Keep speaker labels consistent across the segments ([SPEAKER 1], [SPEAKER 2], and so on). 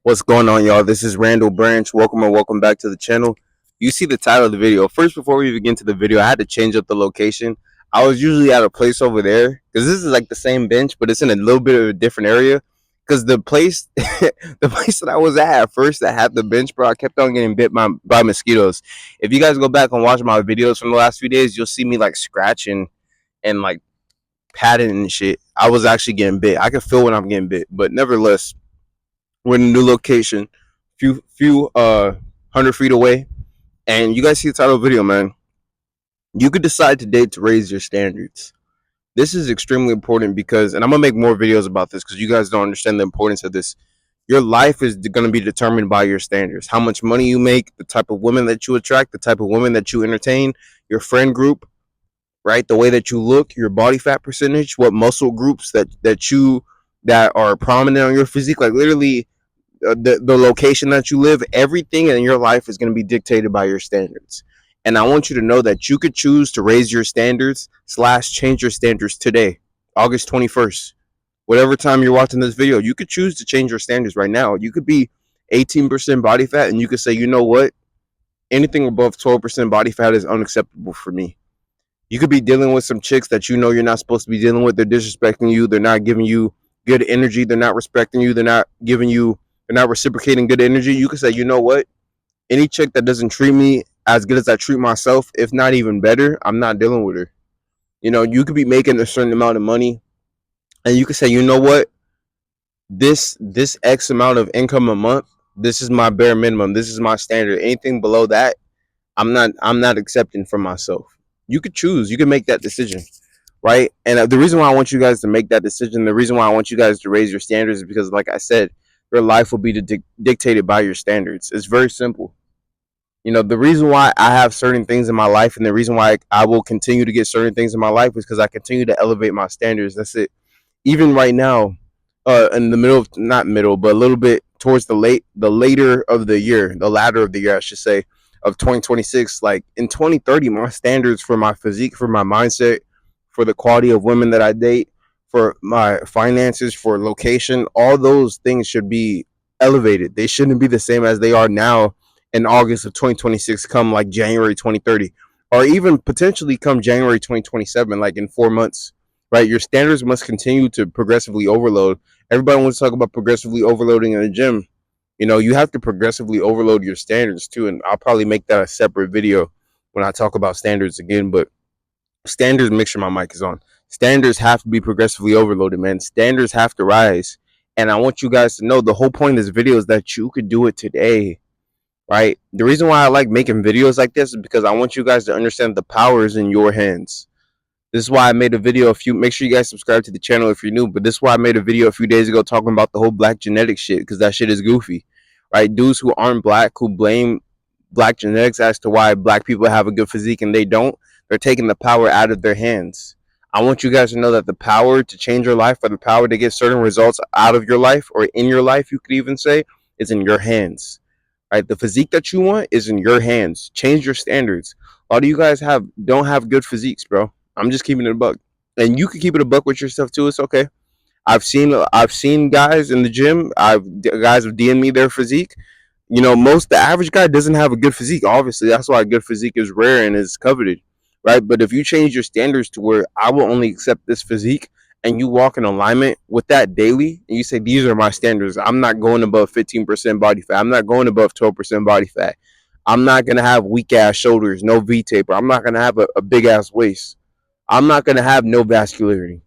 [SPEAKER 1] What's going on, y'all? This is Randall Branch. Welcome back to the channel. You see the title of the video. First, before we begin to the video, I had to change up the location. I was usually at a place over there because this is like the same bench, but it's in a little bit of a different area. Because the place, the place that I was at first that had the bench, bro, I kept on getting bit by mosquitoes. If you guys go back and watch my videos from the last few days, you'll see me like scratching and like patting and shit. I was actually getting bit. I can feel when I'm getting bit, but nevertheless, we're in a new location, few 100 feet away, and you guys see the title of the video, man. You could decide today to raise your standards. This is extremely important because, and I'm gonna make more videos about this because you guys don't understand the importance of this. Your life is going to be determined by your standards. How much money you make, the type of women that you attract, the type of women that you entertain, your friend group, right? The way that you look, your body fat percentage, what muscle groups that are prominent on your physique, like literally the location that you live, everything in your life is going to be dictated by your standards. And I want you to know that you could choose to raise your standards slash change your standards today, August 21st. Whatever time you're watching this video, you could choose to change your standards right now. You could be 18% body fat and you could say, you know what? Anything above 12% body fat is unacceptable for me. You could be dealing with some chicks that you know you're not supposed to be dealing with. They're disrespecting you. They're not giving you good energy. They're not respecting you. They're not reciprocating good energy. You could say, you know what? Any chick that doesn't treat me as good as I treat myself, if not even better, I'm not dealing with her. You know, you could be making a certain amount of money and you could say, you know what? This X amount of income a month, this is my bare minimum. This is my standard. Anything below that, I'm not accepting for myself. You could choose. You can make that decision, right? And the reason why I want you guys to make that decision, the reason why I want you guys to raise your standards is because, like I said, your life will be dictated by your standards. It's very simple. You know, the reason why I have certain things in my life and the reason why I will continue to get certain things in my life is because I continue to elevate my standards. That's it. Even right now, in the middle of, not middle, but a little bit towards the later of the year, the latter of the year, I should say, of 2026. Like in 2030, my standards for my physique, for my mindset, for the quality of women that I date, for my finances, for location, all those things should be elevated. They shouldn't be the same as they are now in August of 2026, come like January 2030, or even potentially come January 2027, like in 4 months, right? Your standards must continue to progressively overload. Everybody wants to talk about progressively overloading in the gym. You know, you have to progressively overload your standards too. And I'll probably make that a separate video when I talk about standards again. But standards, make sure my mic is on. Standards have to be progressively overloaded, man. Standards have to rise. And I want you guys to know the whole point of this video is that you could do it today, right? The reason why I like making videos like this is because I want you guys to understand the power is in your hands. This is why I made a video make sure you guys subscribe to the channel if you're new, but this is why I made a video a few days ago talking about the whole black genetic shit, because that shit is goofy, right? Dudes who aren't black, who blame black genetics as to why black people have a good physique and they don't, they're taking the power out of their hands. I want you guys to know that the power to change your life or the power to get certain results out of your life or in your life, you could even say, is in your hands, right? The physique that you want is in your hands. Change your standards. A lot of you guys don't have good physiques, bro. I'm just keeping it a buck, and you can keep it a buck with yourself too. It's okay. I've seen guys in the gym. Guys have DM'd me their physique. You know, the average guy doesn't have a good physique. Obviously, that's why a good physique is rare and is coveted, right? But if you change your standards to where I will only accept this physique, and you walk in alignment with that daily, and you say these are my standards. I'm not going above 15% body fat. I'm not going above 12% body fat. I'm not gonna have weak ass shoulders, no V taper. I'm not gonna have a big ass waist. I'm not gonna have no vascularity.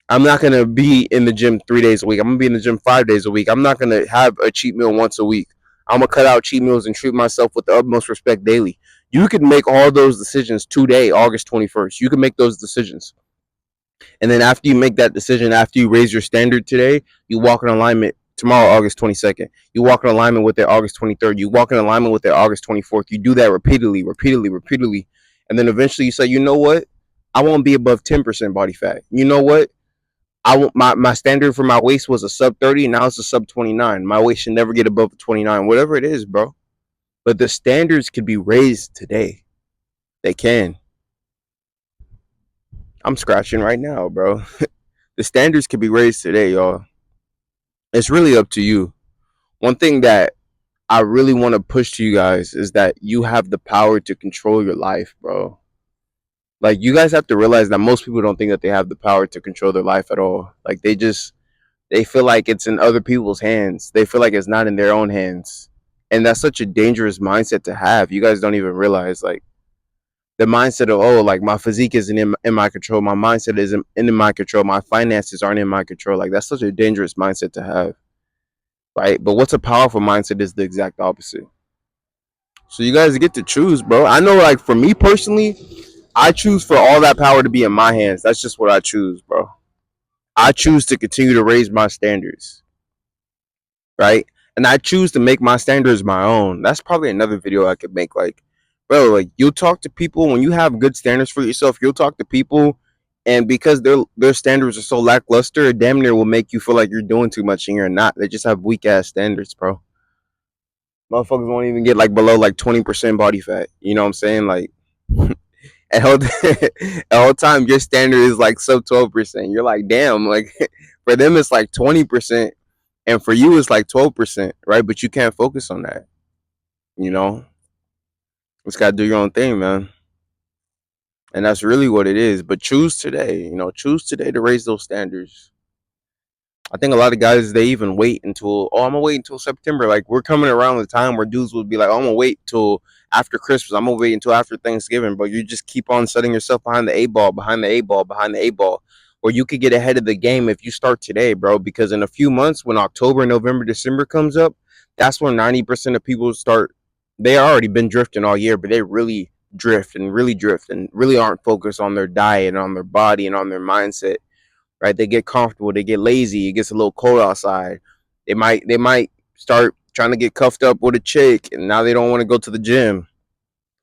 [SPEAKER 1] I'm not gonna be in the gym 3 days a week. I'm gonna be in the gym 5 days a week. I'm not gonna have a cheat meal once a week. I'm gonna cut out cheat meals and treat myself with the utmost respect daily. You can make all those decisions today, August 21st. You can make those decisions. And then after you make that decision, after you raise your standard today, you walk in alignment tomorrow, August 22nd. You walk in alignment with it August 23rd. You walk in alignment with it August 24th. You do that repeatedly, repeatedly, repeatedly. And then eventually you say, you know what? I won't be above 10% body fat. You know what? My standard for my waist was a sub 30, now it's a sub 29. My waist should never get above 29, whatever it is, bro. But the standards can be raised today. They can. I'm scratching right now, bro. The standards can be raised today, y'all. It's really up to you. One thing that I really want to push to you guys is that you have the power to control your life, bro. Like, you guys have to realize that most people don't think that they have the power to control their life at all. Like, they feel like it's in other people's hands. They feel like it's not in their own hands. And that's such a dangerous mindset to have. You guys don't even realize, like, the mindset of, oh, like, my physique isn't in my control. My mindset isn't in my control. My finances aren't in my control. Like, that's such a dangerous mindset to have, right? But what's a powerful mindset is the exact opposite. So you guys get to choose, bro. I know, like, for me personally, I choose for all that power to be in my hands. That's just what I choose, bro. I choose to continue to raise my standards, right? And I choose to make my standards my own. That's probably another video I could make. Like, bro, like, you'll talk to people when you have good standards for yourself. You'll talk to people, and because their standards are so lackluster, it damn near will make you feel like you're doing too much and you're not. They just have weak ass standards, bro. Motherfuckers won't even get like below like 20% body fat. You know what I'm saying? Like, at whole, the whole time your standard is like sub 12%. You're like, damn, like, for them it's like 20%, and for you it's like 12%, right? But you can't focus on that. You know, just gotta do your own thing, man. And that's really what it is. But choose today. Choose today to raise those standards. I think a lot of guys, they even wait until, oh, I'm gonna wait until September. Like, we're coming around the time where dudes would be like, oh, I'm gonna wait till after Christmas. I'm gonna wait until after Thanksgiving. But you just keep on setting yourself behind the 8 ball, behind the 8 ball, behind the 8 ball. Or you could get ahead of the game if you start today, bro. Because in a few months, when October, November, December comes up, that's when 90% of people start. They already been drifting all year, but they drift and really aren't focused on their diet and on their body and on their mindset, right? They get comfortable, they get lazy. It gets a little cold outside. They might start trying to get cuffed up with a chick, and now they don't want to go to the gym.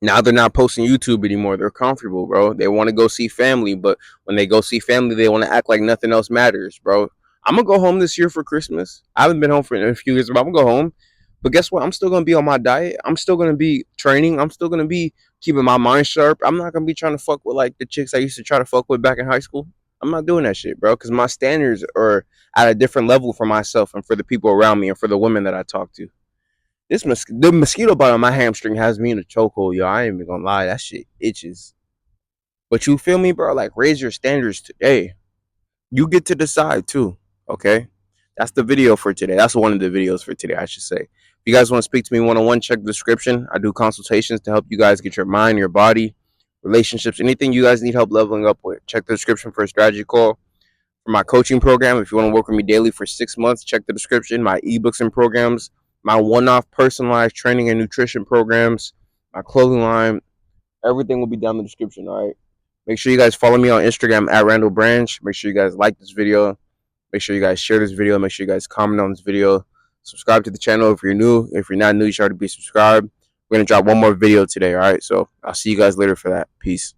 [SPEAKER 1] Now they're not posting YouTube anymore. They're comfortable, bro. They want to go see family, but when they go see family, they want to act like nothing else matters, bro. I'm gonna go home this year for Christmas. I haven't been home for a few years, but I'm gonna go home. But guess what? I'm still gonna be on my diet. I'm still gonna be training. I'm still gonna be keeping my mind sharp. I'm not gonna be trying to fuck with like the chicks I used to try to fuck with back in high school. I'm not doing that shit, bro, because my standards are at a different level for myself and for the people around me and for the women that I talk to. The mosquito bite on my hamstring has me in a chokehold, yo. I ain't even gonna lie, that shit itches. But you feel me, bro? Like, raise your standards today. You get to decide too. Okay, that's the video for today. That's one of the videos for today, I should say. If you guys want to speak to me one-on-one, check the description. I do consultations to help you guys get your mind, your body, relationships, anything you guys need help leveling up with. Check the description for a strategy call. For my coaching program, if you want to work with me daily for 6 months, check the description. My ebooks and programs, my one-off personalized training and nutrition programs, my clothing line, everything will be down in the description. All right. Make sure you guys follow me on Instagram at Randall Branch. Make sure you guys like this video. Make sure you guys share this video. Make sure you guys comment on this video. Subscribe to the channel if you're new. If you're not new, you should already be subscribed. We're gonna drop one more video today. All right. So I'll see you guys later for that. Peace.